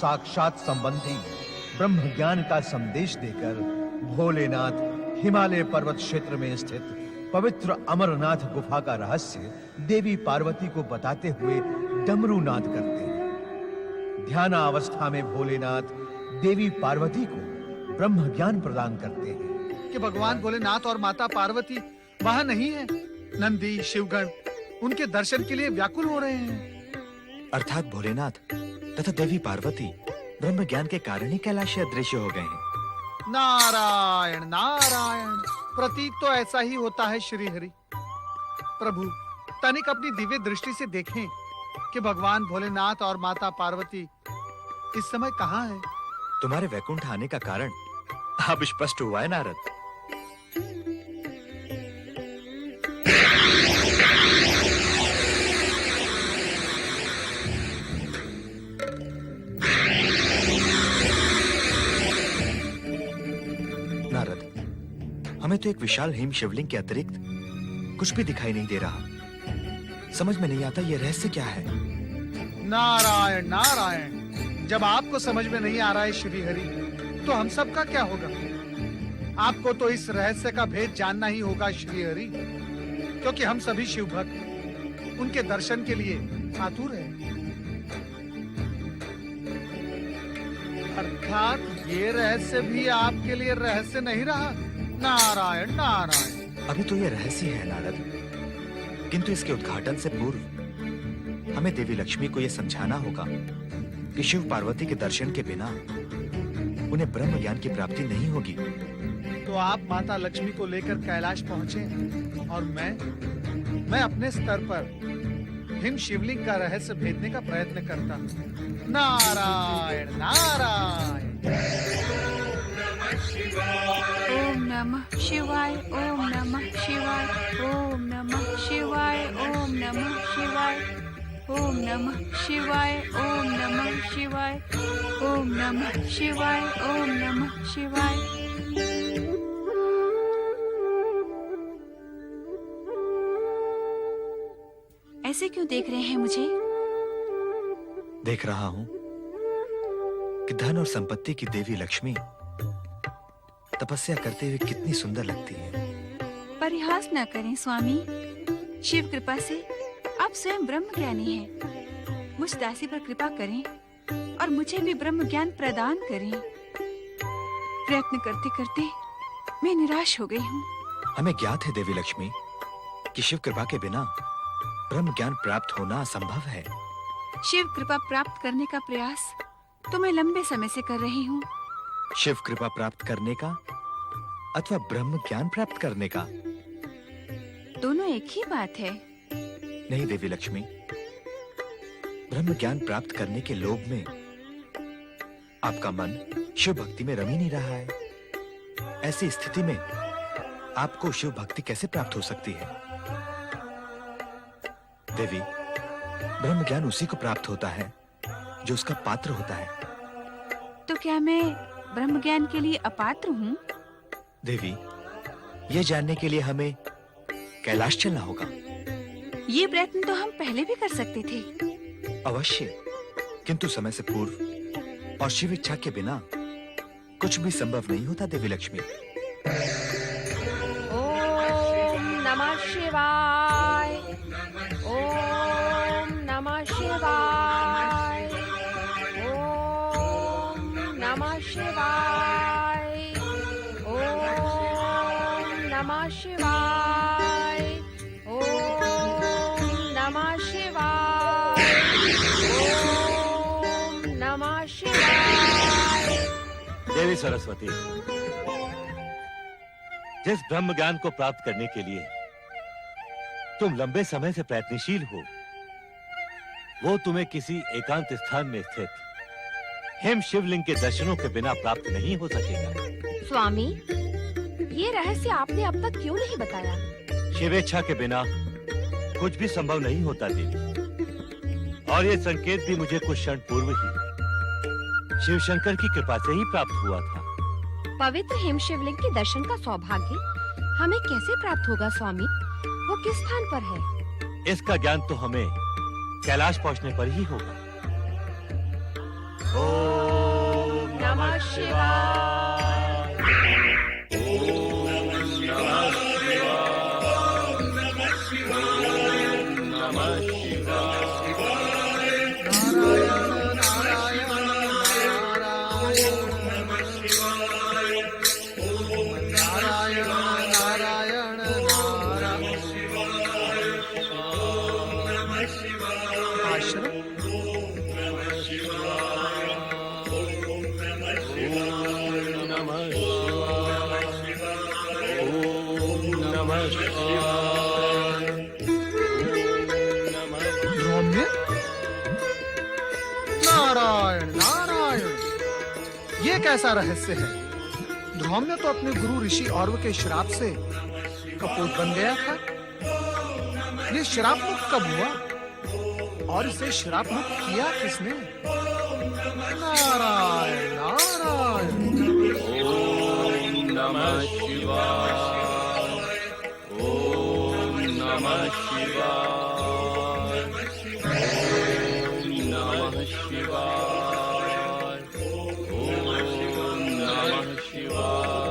साक्षात संबंधी ब्रह्म ज्ञान का संदेश देकर भोलेनाथ हिमालय पर्वत क्षेत्र में स्थित पवित्र अमरनाथ गुफा का रहस्य देवी पार्वती को बताते हुए डमरू नाद करते हैं। ध्यानावस्था में भोलेनाथ देवी पार्वती को ब्रह्म ज्ञान प्रदान करते हैं कि भगवान भोलेनाथ और माता पार्वती वहां नहीं है। नंदी शिवगण उनके दर्शन के लिए व्याकुल हो रहे हैं। अर्थात भोलेनाथ तथा देवी पार्वती ब्रह्म ज्ञान के कारण ही कैलाश अदृश्य हो गए हैं। नारायण नारायण, प्रतीक तो ऐसा ही होता है श्री हरि। प्रभु तनिक अपनी दिव्य दृष्टि से देखें कि भगवान भोलेनाथ और माता पार्वती इस समय कहाँ हैं? तुम्हारे वैकुंठ आने का कारण अब स्पष्ट हुआ है नारद। नारद, हमें तो एक विशाल हिम शिवलिंग के अतिरिक्त कुछ भी दिखाई नहीं दे रहा। समझ में नहीं आता ये रहस्य क्या है। नारायण नारायण, जब आपको समझ में नहीं आ रहा है श्री हरि, तो हम सब का क्या होगा? आपको तो इस रहस्य का भेद जानना ही होगा श्री हरि, क्योंकि हम सभी शिव भक्त उनके दर्शन के लिए आतुर हैं। अर्थात ये रहस्य भी आपके लिए रहस्य नहीं रहा। नारायण नारायण। अभी तो ये रहस्य है नारद, किंतु इसके उद्घाटन से पूर्व हमें देवी लक्ष्मी को यह समझाना होगा कि शिव पार्वती के दर्शन के बिना उन्हें ब्रह्म ज्ञान की प्राप्ति नहीं होगी। तो आप माता लक्ष्मी को लेकर कैलाश पहुंचे और मैं अपने स्तर पर हिम शिवलिंग का रहस्य भेदने का प्रयत्न करता हूं। नारायण नारायण। ओम नमः शिवाय, ओम नमः शिवाय, ओम नमः शिवाय, ओम नमः शिवाय, ओम नमः शिवाय, ओम नमः शिवाय, ओम नमः शिवाय, ओम नमः शिवाय। ऐसे क्यों देख रहे हैं मुझे? देख रहा हूं कि धन और संपत्ति की देवी लक्ष्मी तपस्या करते हुए कितनी सुंदर लगती है। परिहास न करें स्वामी, शिव कृपा से आप स्वयं ब्रह्म ज्ञानी हैं। मुझ दासी पर कृपा करें और मुझे भी ब्रह्म ज्ञान प्रदान करें। प्रयत्न करते करते मैं निराश हो गई हूँ। हमें ज्ञात है देवी लक्ष्मी कि शिव कृपा के बिना ब्रह्म ज्ञान प्राप्त होना असंभव है। शिव कृपा प्राप्त करने का प्रयास तो मैं लंबे समय से कर रही हूँ। शिव कृपा प्राप्त करने का अथवा ब्रह्म ज्ञान प्राप्त करने का, दोनों एक ही बात है। नहीं देवी लक्ष्मी, ब्रह्म ज्ञान प्राप्त करने के लोभ में आपका मन शिव भक्ति में रम ही नहीं रहा है। ऐसी स्थिति में आपको शिव भक्ति कैसे प्राप्त हो सकती है? देवी, ब्रह्म ज्ञान उसी को प्राप्त होता है जो उसका पात्र होता है। तो क्या मैं ब्रह्म ज्ञान के लिए अपात्र हूँ? देवी, यह जानने के लिए हमें कैलाश चलना होगा। ये प्रयत्न तो हम पहले भी कर सकते थे। अवश्य, किंतु समय से पूर्व और शिव इच्छा के बिना कुछ भी संभव नहीं होता देवी लक्ष्मी। ओम नमः शिवाय, ओम नमः शिवाय, ओम नमः शिवाय, ओम नमः शिवाय, ओम नमः शिवाय, ओम नमः शिवाय। देवी सरस्वती, जिस ब्रह्म ज्ञान को प्राप्त करने के लिए तुम लंबे समय से प्रयत्नशील हो, वो तुम्हें किसी एकांत स्थान में स्थित हिम शिवलिंग के दर्शनों के बिना प्राप्त नहीं हो सकेगा। स्वामी, ये रहस्य आपने अब तक क्यों नहीं बताया? शिवेच्छा के बिना कुछ भी संभव नहीं होता देवी, और ये संकेत भी मुझे कुछ क्षण पूर्व ही शिव शंकर की कृपा से ही प्राप्त हुआ था। पवित्र हिम शिवलिंग के दर्शन का सौभाग्य हमें कैसे प्राप्त होगा स्वामी? वो किस स्थान पर है? इसका ज्ञान तो हमें कैलाश पहुंचने पर ही होगा। ओम धौम्य, नारायण नारायण, ये कैसा रहस्य है? धौम्य तो अपने गुरु ऋषि औरव के श्राप से कपोत बन गया था। ये श्राप मुक्त कब हुआ और इसे श्राप मुक्त किया किसने? नारायण नारायण। ओम नमः शिवाय। ओम नमः शिवाय। ओम नमः शिवाय। ओम नमः शिवाय।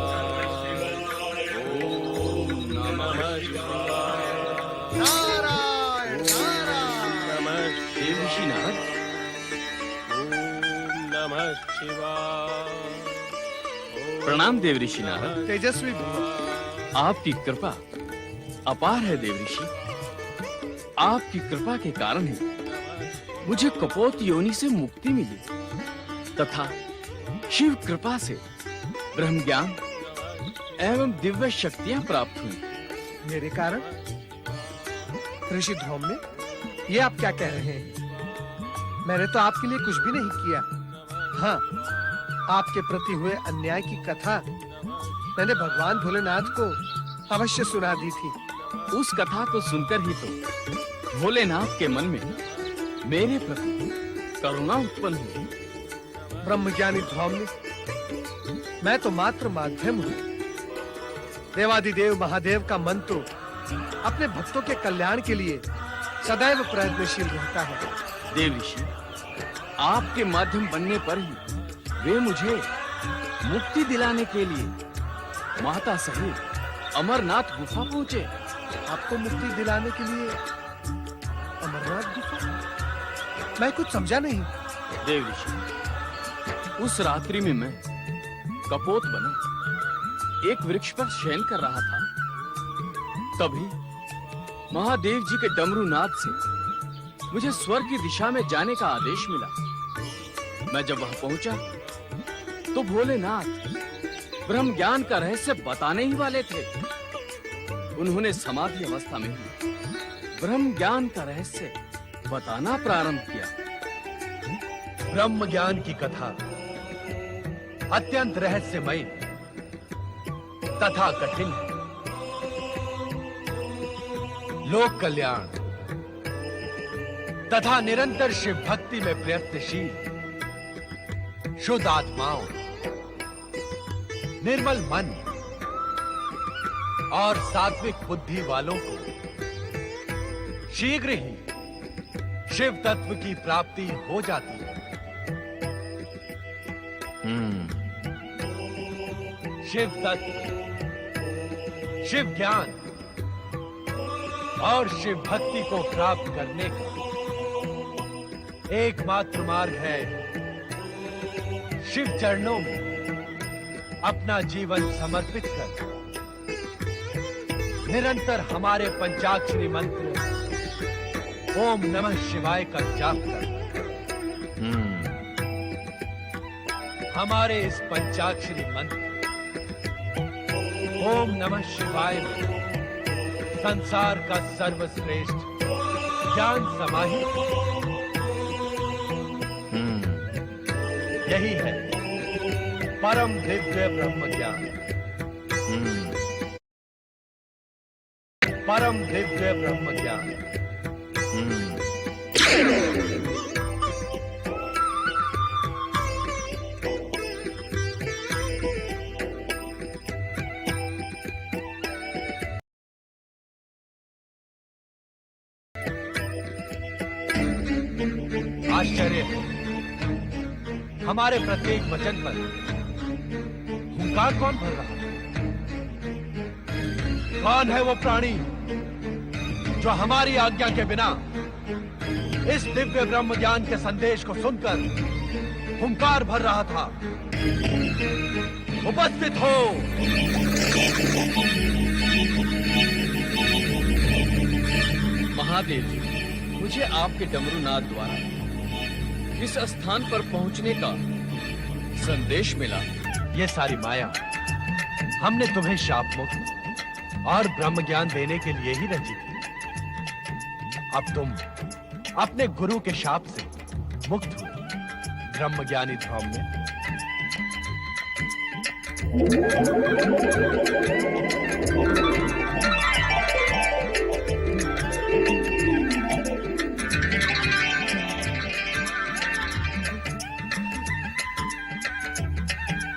ओम नमः शिवाय। नारायण नारायण। नमः शिव ऋषिनाथ। ओम नमः शिवाय। प्रणाम देव ऋषिनाथ। तेजस्वी भव। आपकी कृपा अपार है देव ऋषि। आपकी कृपा के कारण ही मुझे कपोत योनि से मुक्ति मिली तथा शिव कृपा से ब्रह्म ज्ञान एवं दिव्य शक्तियां प्राप्त हुई। मेरे कारण? ऋषि धौम्य, ये आप क्या कह रहे हैं? मैंने तो आपके लिए कुछ भी नहीं किया। हाँ, आपके प्रति हुए अन्याय की कथा मैंने भगवान भोलेनाथ को अवश्य सुना दी थी। उस कथा को सुनकर ही तो भोलेनाथ के मन में मेरे प्रति करुणा उत्पन्न हुई। ब्रह्मज्ञानी धौम्य, मैं तो मात्र माध्यम हूँ। देवादिदेव महादेव का मन तो अपने भक्तों के कल्याण के लिए सदैव प्रयत्नशील रहता है। देव ऋषि, आपके माध्यम बनने पर ही वे मुझे मुक्ति दिलाने के लिए माता सहित अमरनाथ गुफा पहुंचे। आपको मुक्ति दिलाने के लिए अमरनाथ गुफा? मैं कुछ समझा नहीं। देव ऋषि, उस रात्रि में मैं कपोत बना एक वृक्ष पर शयन कर रहा था। तभी महादेव जी के डमरू नाद से मुझे स्वर्ग की दिशा में जाने का आदेश मिला। मैं जब वहां पहुंचा तो भोलेनाथ ब्रह्म ज्ञान का रहस्य बताने ही वाले थे। उन्होंने समाधि अवस्था में ही ब्रह्म ज्ञान का रहस्य बताना प्रारंभ किया। ब्रह्म ज्ञान की कथा अत्यंत रहस्यमयी तथा कठिन है। लोक कल्याण तथा निरंतर शिव भक्ति में प्रयत्नशील शुद्ध आत्माओं, निर्मल मन और सात्विक बुद्धि वालों को शीघ्र ही शिव तत्व की प्राप्ति हो जाती है। शिव तत्व, शिव ज्ञान और शिव भक्ति को प्राप्त करने का एकमात्र मार्ग है शिव चरणों में अपना जीवन समर्पित कर निरंतर हमारे पंचाक्षरी मंत्र ओम नमः शिवाय का जाप कर। हमारे इस पंचाक्षरी मंत्र ओम नमः शिवाय में संसार का सर्वश्रेष्ठ ज्ञान समाहित यही है परम दिव्य ब्रह्म ज्ञान। परम दिव्य ब्रह्म ज्ञान। आश्चर्य है, हमारे प्रत्येक वचन पर हुंकार कौन भर रहा? कौन है वो प्राणी जो हमारी आज्ञा के बिना इस दिव्य ब्रह्म ज्ञान के संदेश को सुनकर हुंकार भर रहा था? उपस्थित हो। महादेव जी, मुझे आपके डमरूनाद द्वारा इस स्थान पर पहुंचने का संदेश मिला। ये सारी माया हमने तुम्हें शाप मुक्त और ब्रह्म ज्ञान देने के लिए ही रची थी। अब तुम अपने गुरु के शाप से मुक्त हो ब्रह्म ज्ञानी ध्रुव में।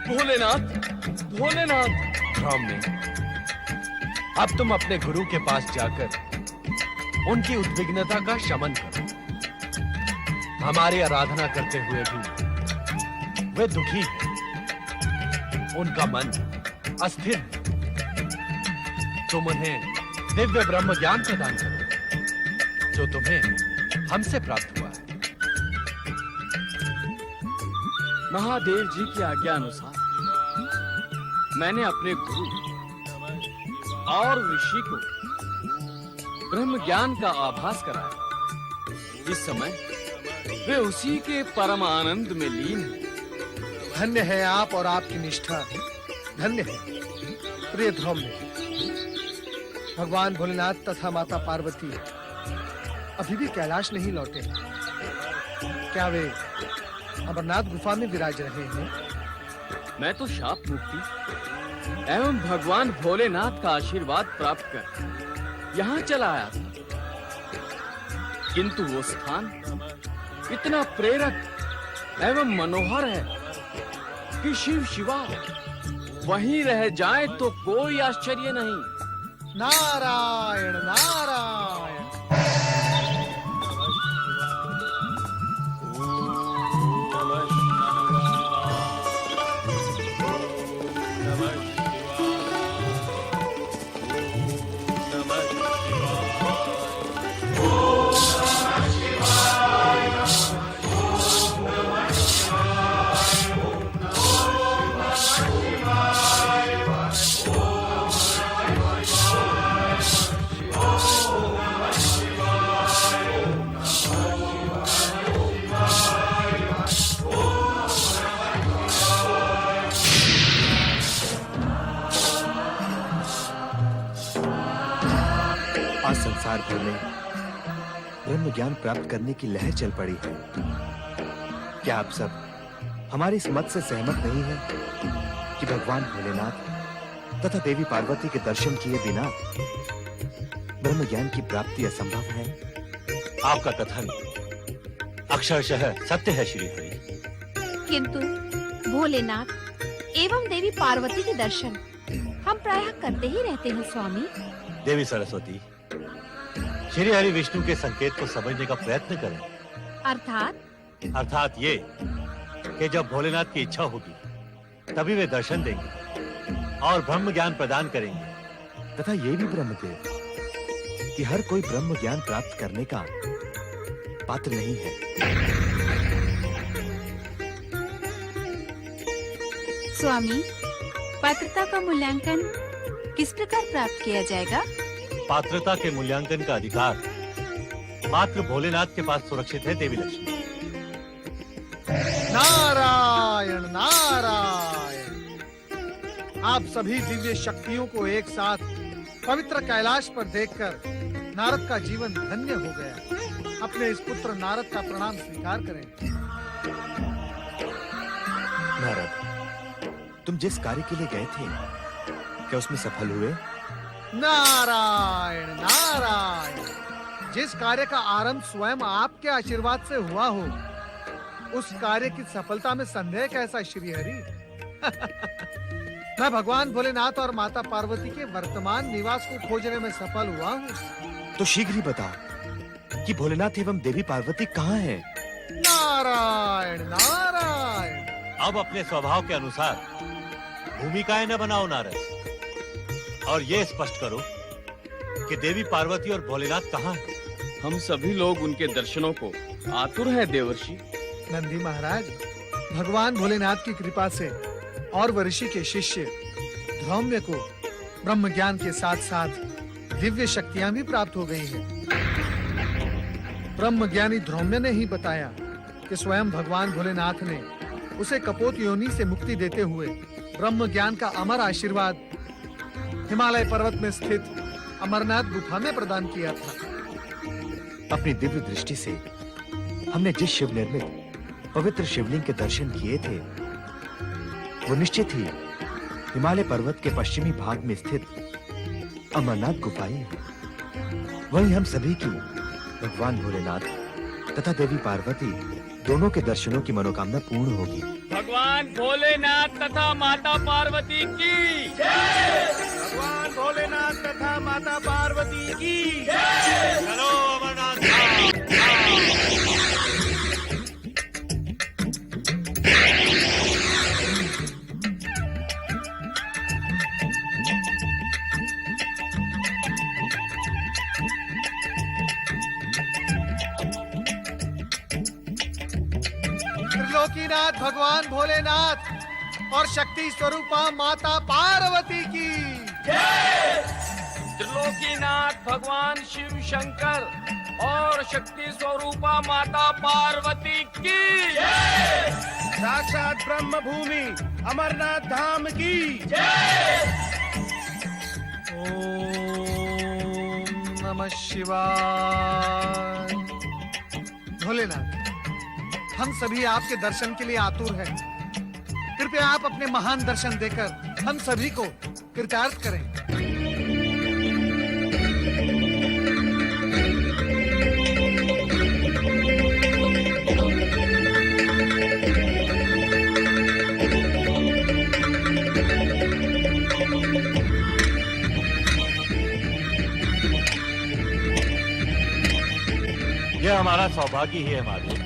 भोलेनाथ, भोलेनाथ। ध्रुव में अब तुम अपने गुरु के पास जाकर उनकी उद्विग्नता का शमन करो। हमारी आराधना करते हुए भी वे दुखी हैं। उनका मन अस्थिर है। तुम उन्हें दिव्य ब्रह्म ज्ञान प्रदान करो जो तुम्हें हमसे प्राप्त हुआ है। महादेव जी की आज्ञा अनुसार मैंने अपने गुरु और ऋषि को ब्रह्म ज्ञान का आभास कराया। इस समय वे उसी के परम आनंद में लीन हैं। धन्य है आप और आपकी निष्ठा, धन्य है प्रिय ध्रुव। भगवान भोलेनाथ तथा माता पार्वती अभी भी कैलाश नहीं लौटे। क्या वे अमरनाथ गुफा में विराज रहे हैं? मैं तो शाप मुक्ति एवं भगवान भोलेनाथ का आशीर्वाद प्राप्त कर यहाँ चला आया था, किंतु वो स्थान इतना प्रेरक एवं मनोहर है कि शिव शिवा वहीं रह जाए तो कोई आश्चर्य नहीं। नारायण नारायण। आज संसार भर में ब्रह्म ज्ञान प्राप्त करने की लहर चल पड़ी है। क्या आप सब हमारी इस मत से सहमत नहीं हैं कि भगवान भोलेनाथ तथा देवी पार्वती के दर्शन किए बिना ब्रह्म ज्ञान की प्राप्ति असंभव है? आपका कथन अक्षरशः सत्य है श्री हरि। किंतु भोलेनाथ एवं देवी पार्वती के दर्शन हम प्रायः करते ही रहते हैं स्वामी। देवी सरस्वती, श्री हरि विष्णु के संकेत को समझने का प्रयत्न करें। अर्थात ये कि जब भोलेनाथ की इच्छा होगी तभी वे दर्शन देंगे और ब्रह्म ज्ञान प्रदान करेंगे। तथा ये भी ब्रह्मदेव कि हर कोई ब्रह्म ज्ञान प्राप्त करने का पात्र नहीं है। स्वामी, पात्रता का मूल्यांकन किस प्रकार प्राप्त किया जाएगा? पात्रता के मूल्यांकन का अधिकार मात्र भोलेनाथ के पास सुरक्षित है देवी लक्ष्मी। नारायण नारायण। आप सभी दिव्य शक्तियों को एक साथ पवित्र कैलाश पर देखकर नारद का जीवन धन्य हो गया। अपने इस पुत्र नारद का प्रणाम स्वीकार करें। नारद, तुम जिस कार्य के लिए गए थे क्या उसमें सफल हुए? नारायण नारायण। जिस कार्य का आरंभ स्वयं आपके आशीर्वाद से हुआ हो, उस कार्य की सफलता में संदेह कैसा श्री हरि? मैं भगवान भोलेनाथ और माता पार्वती के वर्तमान निवास को खोजने में सफल हुआ हूँ। तो शीघ्र ही बताओ कि भोलेनाथ एवं देवी पार्वती कहाँ हैं? नारायण नारायण। अब अपने स्वभाव के अनुसार भूमिकाएं न बनाओ नारद, और ये स्पष्ट करो कि देवी पार्वती और भोलेनाथ कहाँ हैं? हम सभी लोग उनके दर्शनों को आतुर हैं देवर्षि। नंदी महाराज, भगवान भोलेनाथ की कृपा से और ऋषि के शिष्य धौम्य को ब्रह्म ज्ञान के साथ साथ दिव्य शक्तियां भी प्राप्त हो गई हैं। ब्रह्म ज्ञानी धौम्य ने ही बताया कि स्वयं भगवान भोलेनाथ ने उसे कपोत योनि से मुक्ति देते हुए ब्रह्म ज्ञान का अमर आशीर्वाद हिमालय पर्वत में स्थित अमरनाथ गुफा में प्रदान किया था। अपनी दिव्य दृष्टि से हमने जिस शिव निर्मित पवित्र शिवलिंग के दर्शन किए थे, वो निश्चित ही हिमालय पर्वत के पश्चिमी भाग में स्थित अमरनाथ गुफा ही है। वहीं हम सभी की भगवान भोलेनाथ तथा देवी पार्वती दोनों के दर्शनों की मनोकामना पूर्ण होगी। भगवान भोलेनाथ तथा माता पार्वती की जय। भगवान भोलेनाथ तथा माता पार्वती की जय। चलो अमरनाथ धाम। त्रिलोकीनाथ भगवान भोलेनाथ और शक्ति स्वरूपा माता पार्वती की जय। त्रिलोकीनाथ भगवान शिव शंकर और शक्ति स्वरूपा माता पार्वती की जय। साक्षात ब्रह्म भूमि अमरनाथ धाम की जय। ओम नमः शिवाय। भोलेनाथ, हम सभी आपके दर्शन के लिए आतुर हैं। कृपया आप अपने महान दर्शन देकर हम सभी को कृतार्थ करें। यह हमारा सौभाग्य ही है माधव,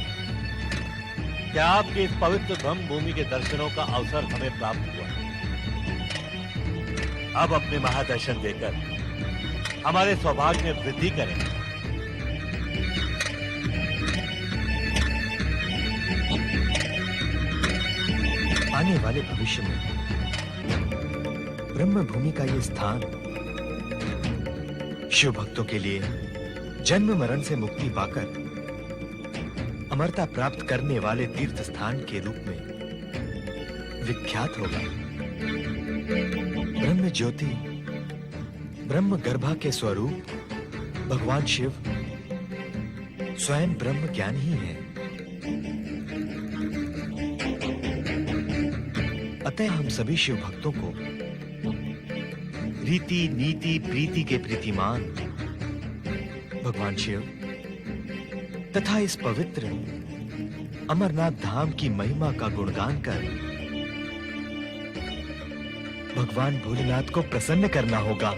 क्या आपके इस पवित्र ब्रह्म भूमि के दर्शनों का अवसर हमें प्राप्त हुआ। अब अपने महादर्शन देकर हमारे सौभाग्य में वृद्धि करें। आने वाले भविष्य में ब्रह्म भूमि का ये स्थान शिव भक्तों के लिए जन्म मरण से मुक्ति पाकर अमरता प्राप्त करने वाले तीर्थ स्थान के रूप में विख्यात होगा। ब्रह्म ज्योति, ब्रह्म गर्भा के स्वरूप भगवान शिव स्वयं ब्रह्म ज्ञान ही है। अतः हम सभी शिव भक्तों को रीति नीति प्रीति के प्रीतिमान भगवान शिव तथा इस पवित्र अमरनाथ धाम की महिमा का गुणगान कर भगवान भोलेनाथ को प्रसन्न करना होगा।